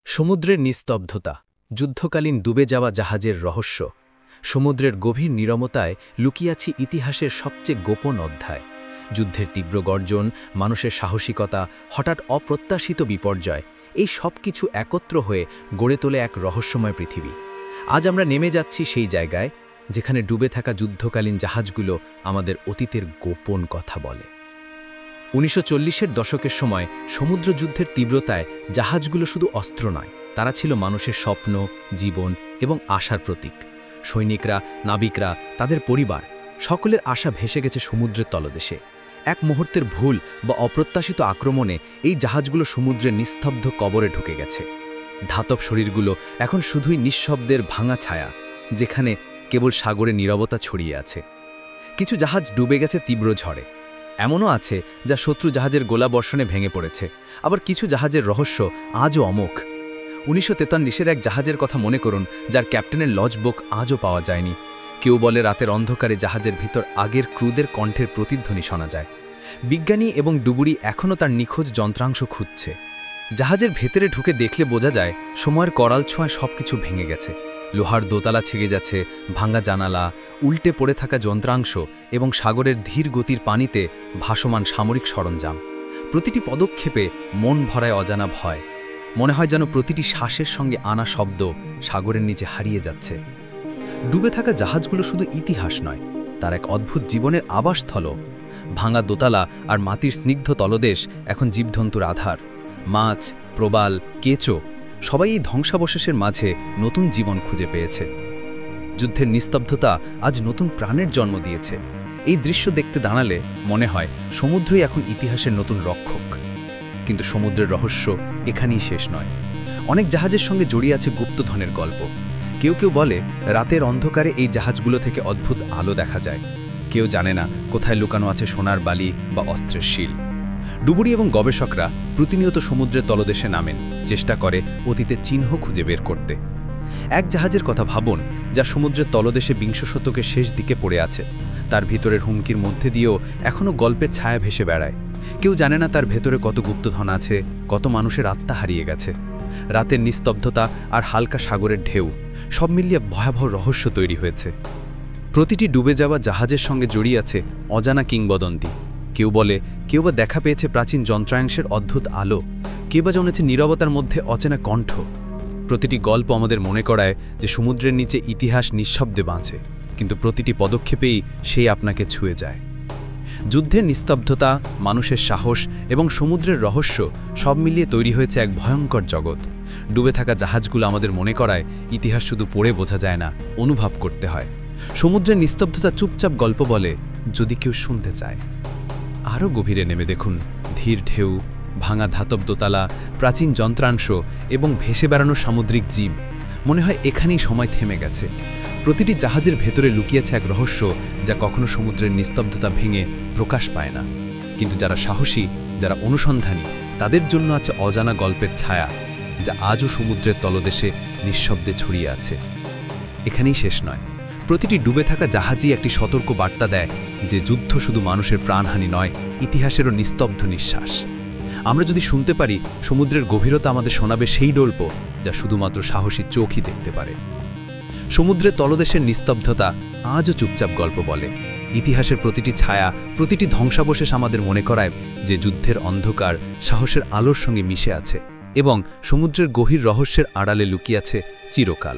সমুদ্রের নিস্তব্ধতা, যুদ্ধকালীন ডুবে যাওয়া জাহাজের রহস্য। সমুদ্রের গভীর নীরবতায় লুকিয়ে আছে ইতিহাসের সবচেয়ে গোপন অধ্যায়। যুদ্ধের তীব্র গর্জন, মানুষের সাহসিকতা, হঠাৎ অপ্রত্যাশিত বিপর্যয়, এই সব কিছু একত্র হয়ে গড়ে তোলে এক রহস্যময় পৃথিবী। আজ আমরা নেমে যাচ্ছি সেই জায়গায় যেখানে ডুবে থাকা যুদ্ধকালীন জাহাজগুলো আমাদের অতীতের গোপন কথা বলে। ১৯৪০-এর দশকের সময় সমুদ্রযুদ্ধের তীব্রতায় জাহাজগুলো শুধু অস্ত্র নয়, তারা ছিল মানুষের স্বপ্ন, জীবন এবং আশার প্রতীক। সৈনিকরা, নাবিকরা, তাদের পরিবার, সকলের আশা ভেসে গেছে সমুদ্রের তলদেশে। এক মুহূর্তের ভুল বা অপ্রত্যাশিত আক্রমণে এই জাহাজগুলো সমুদ্রের নিস্তব্ধ কবরে ঢুকে গেছে। ধাতব শরীরগুলো এখন শুধুই নিঃশব্দের ভাঙা ছায়া, যেখানে কেবল সাগরে নীরবতা ছড়িয়ে আছে। কিছু জাহাজ ডুবে গেছে তীব্র ঝড়ে, এমনও আছে যা শত্রু জাহাজের গোলাবর্ষণে ভেঙে পড়েছে। আবার কিছু জাহাজের রহস্য আজও অমোঘ। ১৯৪৩-এর এক জাহাজের কথা মনে করুন, যার ক্যাপ্টেনের লজবুক আজও পাওয়া যায়নি। কেউ বলে রাতের অন্ধকারে জাহাজের ভিতর আগের ক্রুদের কণ্ঠের প্রতিধ্বনি শোনা যায়। বিজ্ঞানী এবং ডুবুরি এখনও তার নিখোঁজ যন্ত্রাংশ খুঁজছে। জাহাজের ভেতরে ঢুকে দেখলে বোঝা যায় সময়ের করাল ছোঁয়ায় সবকিছু ভেঙে গেছে। লোহার দোতলা ছেগে যাচ্ছে, ভাঙা জানালা, উল্টে পড়ে থাকা যন্ত্রাংশ এবং সাগরের ধীর গতির পানিতে ভাসমান সামরিক সরঞ্জাম। প্রতিটি পদক্ষেপে মন ভরায় অজানা ভয়। মনে হয় যেন প্রতিটি শ্বাসের সঙ্গে আনা শব্দ সাগরের নিচে হারিয়ে যাচ্ছে। ডুবে থাকা জাহাজগুলো শুধু ইতিহাস নয়, তার এক অদ্ভুত জীবনের আবাসস্থল। ভাঙা দোতলা আর মাটির স্নিগ্ধ তলদেশ এখন জীবজন্তুর আধার। মাছ, প্রবাল, কেঁচো সবাই এই ধ্বংসাবশেষের মাঝে নতুন জীবন খুঁজে পেয়েছে। যুদ্ধের নিস্তব্ধতা আজ নতুন প্রাণের জন্ম দিয়েছে। এই দৃশ্য দেখতে দাঁড়ালে মনে হয় সমুদ্রই এখন ইতিহাসের নতুন রক্ষক। কিন্তু সমুদ্রের রহস্য এখানেই শেষ নয়। অনেক জাহাজের সঙ্গে জড়িয়ে আছে গুপ্তধনের গল্প। কেউ কেউ বলে রাতের অন্ধকারে এই জাহাজগুলো থেকে অদ্ভুত আলো দেখা যায়। কেউ জানে না কোথায় লুকানো আছে সোনার বালি বা অস্ত্রের শিল। ডুবুরি এবং গবেষকরা প্রতিনিয়ত সমুদ্রের তলদেশে নামেন, চেষ্টা করে অতীতের চিহ্ন খুঁজে বের করতে। এক জাহাজের কথা ভাবুন, যা সমুদ্রের তলদেশে বিংশ শতকের শেষ দিকে পড়ে আছে। তার ভিতরের হুমকির মধ্যে দিয়েও এখনও গল্পের ছায়া ভেসে বেড়ায়। কেউ জানে না তার ভেতরে কত গুপ্তধন আছে, কত মানুষের আত্মা হারিয়ে গেছে। রাতের নিস্তব্ধতা আর হালকা সাগরের ঢেউ সব মিলিয়ে ভয়াবহ রহস্য তৈরি হয়েছে। প্রতিটি ডুবে যাওয়া জাহাজের সঙ্গে জড়িয়ে আছে অজানা কিংবদন্তি। কেউ বলে কেউ বা দেখা পেয়েছে প্রাচীন যন্ত্রাংশের অদ্ভুত আলো, কেউ বা জমেছে নীরবতার মধ্যে অচেনা কণ্ঠ। প্রতিটি গল্প আমাদের মনে করায় যে সমুদ্রের নিচে ইতিহাস নিঃশব্দে বাঁচে, কিন্তু প্রতিটি পদক্ষেপেই সেই আপনাকে ছুঁয়ে যায়। যুদ্ধের নিস্তব্ধতা, মানুষের সাহস এবং সমুদ্রের রহস্য সব মিলিয়ে তৈরি হয়েছে এক ভয়ঙ্কর জগৎ। ডুবে থাকা জাহাজগুলো আমাদের মনে করায় ইতিহাস শুধু পড়ে বোঝা যায় না, অনুভব করতে হয়। সমুদ্রের নিস্তব্ধতা চুপচাপ গল্প বলে, যদি কেউ শুনতে চায়। আরও গভীরে নেমে দেখুন ধীর ঢেউ, ভাঙা ধাতব দোতলা, প্রাচীন যন্ত্রাংশ এবং ভেসে বেড়ানো সামুদ্রিক জীব। মনে হয় এখানেই সময় থেমে গেছে। প্রতিটি জাহাজের ভেতরে লুকিয়েছে এক রহস্য, যা কখনো সমুদ্রের নিস্তব্ধতা ভেঙে প্রকাশ পায় না। কিন্তু যারা সাহসী, যারা অনুসন্ধানী, তাদের জন্য আছে অজানা গল্পের ছায়া, যা আজও সমুদ্রের তলদেশে নিঃশব্দে ছড়িয়ে আছে। এখানেই শেষ নয়, প্রতিটি ডুবে থাকা জাহাজই একটি সতর্ক বার্তা দেয় যে যুদ্ধ শুধু মানুষের প্রাণহানি নয়, ইতিহাসেরও নিস্তব্ধ নিঃশ্বাস। আমরা যদি শুনতে পারি, সমুদ্রের গভীরতা আমাদের শোনাবে সেই গল্প যা শুধুমাত্র সাহসী চোখই দেখতে পারে। সমুদ্রের তলদেশের নিস্তব্ধতা আজও চুপচাপ গল্প বলে। ইতিহাসের প্রতিটি ছায়া, প্রতিটি ধ্বংসাবশেষ আমাদের মনে করায় যে যুদ্ধের অন্ধকার সাহসের আলোর সঙ্গে মিশে আছে এবং সমুদ্রের গভীর রহস্যের আড়ালে লুকিয়ে আছে চিরকাল।